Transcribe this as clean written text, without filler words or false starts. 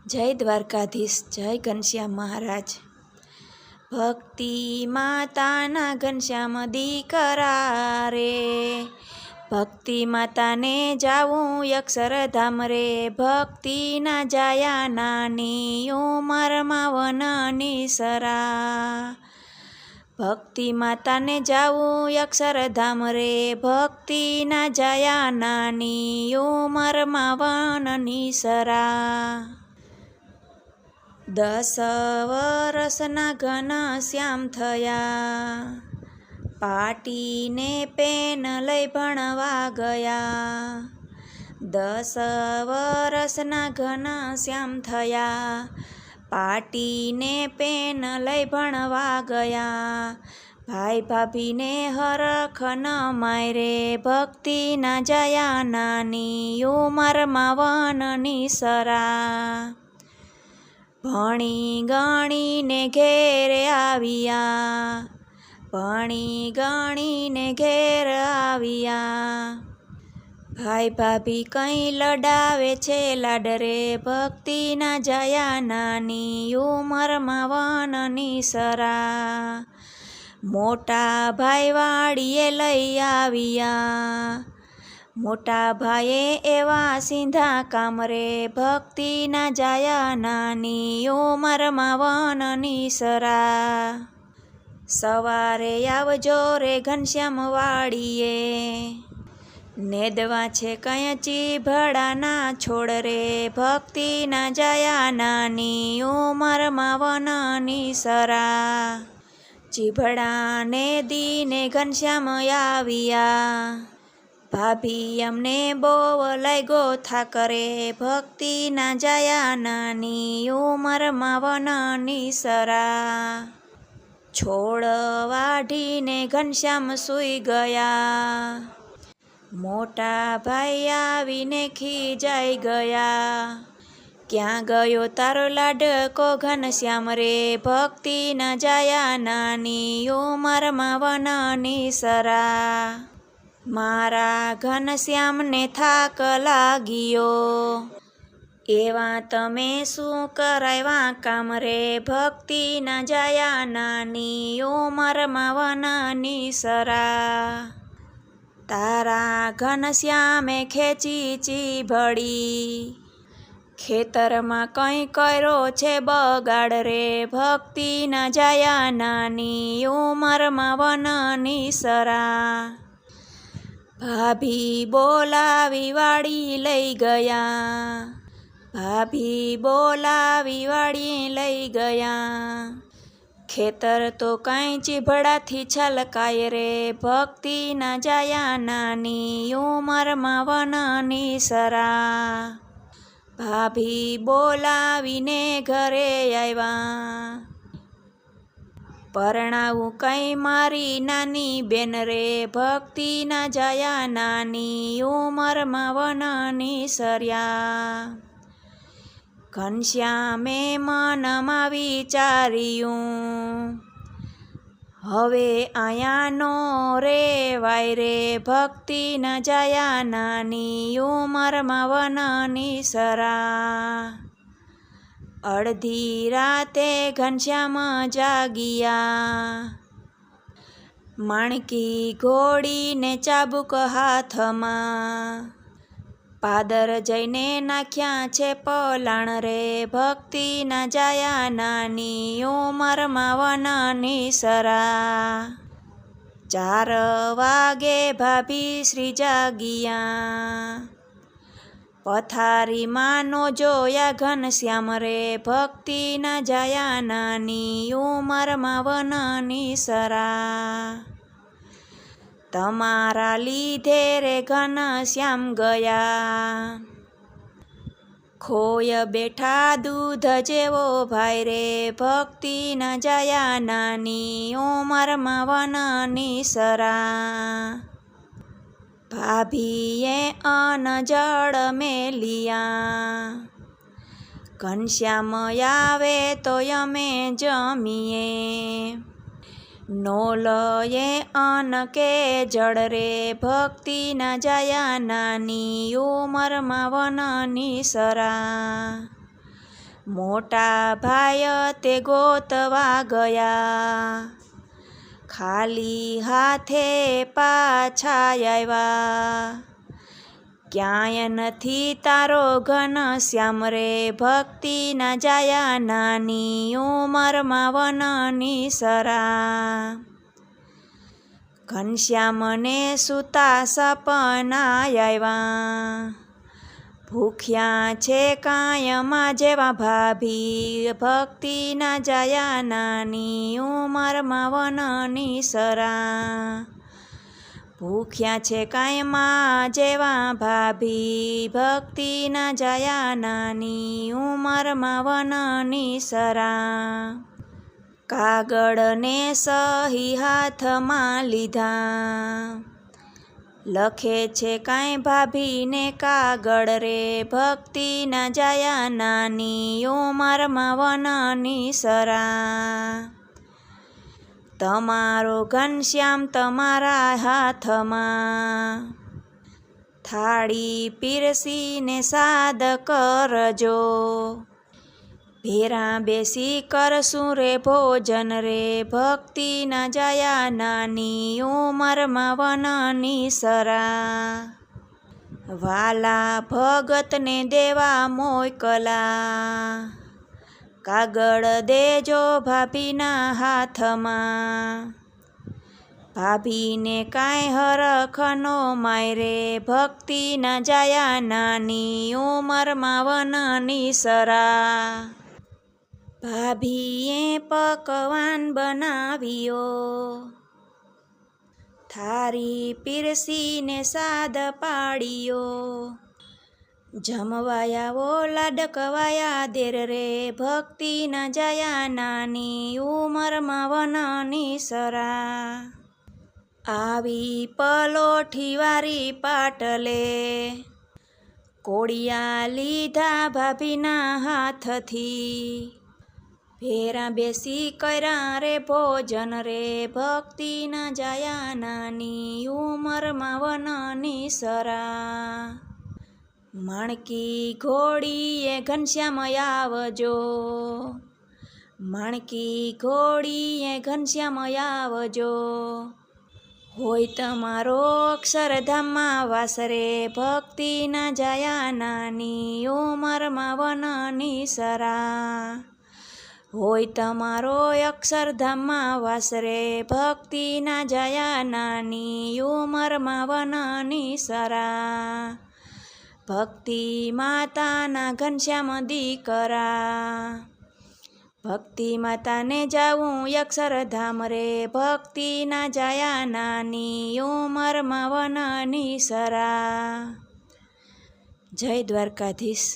જય દ્વારકાધીશ, જય ઘનશ્યામ મહારાજ। ભક્તિ માતાના ઘનશ્યામ દીકરા રે, ભક્તિ માતાને જાવું અક્ષરધામ રે। ભક્તિના જાયા નાની ઉંમરમાં વનની સરા, ભક્તિ માતાને જાવું અક્ષરધામ રે। ભક્તિના જાયા નાની ઉંમરમાં વનની સરા। 10 વરસના ઘનશ્યામ થયા, પાટીને પેન લઈ ભણવા ગયા। 10 વરસના ઘનશ્યામ થયા, પાટીને પેન લઈ ભણવા ગયા। ભાઈ ભાભીને હરખ ન માયરે, ભક્તિના જાયા નાની ઉંમરમાં વનની સરા। ભણી ગણીને ઘેરે આવ્યા, ભણી ગણીને ઘેર આવ્યા। ભાઈ ભાભી કંઈ લડાવે છે લાડ રે, ભક્તિના જાયા નાની ઉંમરમાં વનની સરા। મોટા ભાઈ વાડીએ લઈ આવ્યા, મોટા ભાઈએ એવા સીધા કામ રે, ભક્તિના જાયા નાની ઉંમરમાં વનની સરા। સવારે આવજો રે ઘનશ્યામ વાડીએ, નેદવા છે કંઈ ભડાના છોડ રે, ભક્તિના જાયા નાની ઉંમરમાં વનની સરા। ચીભડાને દીને ઘનશ્યામ આવ્યા, ભાભી અમને બહુ લાગ્યો થાક રે, ભક્તિના જાયા નાની ઉંમરમાં વનની સરા। છોડ વાઢીને ઘનશ્યામ સૂઈ ગયા, મોટા ભાઈ આવીને ખીજાઈ ગયા। ક્યાં ગયો તારો લાડકો ઘનશ્યામ રે, ભક્તિના જાયા નાની ઉંમરમાં વનની સરા। મારા ઘનશ્યામને થાક લાગ્યો, એવા તમે શું કરાવ્યા કામ રે, ભક્તિના જાયા નાની ઉંમરમાં વનની સરા। તારા ઘનશ્યામે ખેંચી ચીભડી, ખેતરમાં કંઈ કર્યો છે બગાડ રે, ભક્તિના જાયા નાની ઉંમરમાં વનની સરા। ભાભી બોલાવી વાડી લઈ ગયા, ભાભી બોલાવી વાડી લઈ ગયા। ખેતર તો કાંઈ ચીભડાથી છલકાય રે, ભક્તિના જાયા નાની ઉંમરમાં વનની સરા। ભાભી બોલાવીને ઘરે આવ્યા, પરણાવું કંઈ મારી નાની બેન રે, ભક્તિના જાયા નાની ઉંમરમાં વનની સર્યા। ઘનશ્યામે મનમાં વિચાર્યું, હવે આયા નો રેવાય રે, ભક્તિના જાયા નાની ઉંમરમાં વનની સરા। અડધી રાતે ઘનશ્યામ જાગ્યા, માણકી ઘોડીને ચાબુક હાથમાં, પાદર જઈને નાખ્યા છે પલાણ રે, ભક્તિના જાયા નાની ઉંમરમાં વનની સરા। 4 વાગે ભાભી શ્રી જાગ્યા, પથારીમાં નો જોયા ઘનશ્યામ રે, ભક્તિના જાયા નાની ઉંમરમાં વનની સરા। તમારા લીધે રે ઘનશ્યામ ગયા, ખોય બેઠા દૂધ જેવો ભાઈ રે, ભક્તિના જાયા નાની ઉંમરમાં વનની સરા। ભાભીએ અન્ન જળ મેલિયા, ઘનશ્યામ આવે તો અમે જમીએ, નો લયે અન્ન કે જળ રે, ભક્તિના જાયા નાની ઉંમરમાં વનની સરા। મોટા ભાઈ તે ગોતવા ગયા, ખાલી હાથે પાછા આવ્યા. ક્યાંય નથી તારો ઘનશ્યામ રે, ભક્તિના જાયા નાની ઉંમરમાં વનની સરા. ઘનશ્યામને સૂતા સપના આવ્યા, ભૂખ્યા છે કાયમાં જેવા ભાભી, ભક્તિના જાયા નાની ઉંમરમાં વનની સરા. ભૂખ્યા છે કાયમાં જેવા ભાભી, ભક્તિના જાયા નાની ઉંમરમાં વનની સરા. કાગળને સહી હાથમાં લીધા, લખે છે કાંઈ ભાભીને કાગળ રે, ભક્તિના જાયા નાની ઉંમરમાં વનની સરા. તમારો ઘનશ્યામ તમારા હાથમાં, થાળી પીરસીને સાદ કરજો, ભેરા બેસી કરશું રે ભોજન રે, ભક્તિના જાયા નાની ઉંમરમાં વનની સરા. વાલા ભગતને દેવા મોકલા, કાગળ દેજો ભાભીના હાથમાં, ભાભીને કાંઈ હરખનો માયરે, ભક્તિના જાયા નાની ઉંમરમાં વનની સરા. ભાભીએ પકવાન બનાવ્યો, થાળી પીરસીને સાદ પાડ્યો, જમવાયાવો લાડકવાયા દેર રે, ભક્તિના જાયા નાની ઉંમરમાં વનની સરા. આવી પલોઠી વારી પાટલે, કોળિયા લીધા ભાભીના હાથથી, ભેરા બેસી કર્યા રે ભોજન રે, ભક્તિના જાયા નાની ઉંમરમાં વનની સરા. માણકી ઘોડીએ ઘનશ્યામ આવજો, માણકી ઘોડીએ ઘનશ્યામ આવજો, હોય તમારો અક્ષરધામમાં વાસ રે, ભક્તિના જાયા નાની ઉંમરમાં વનની સરા. હોય તમારો અક્ષરધામમાં વાસ રે, ભક્તિના જાયા નાની ઉંમરમાં વનની સરા. ભક્તિ માતાના ઘનશ્યામ દીકરા, ભક્તિ માતાને જાવું અક્ષરધામ રે, ભક્તિના જાયા નાની ઉંમરમાં વનની સરા. જય દ્વારકાધીશ.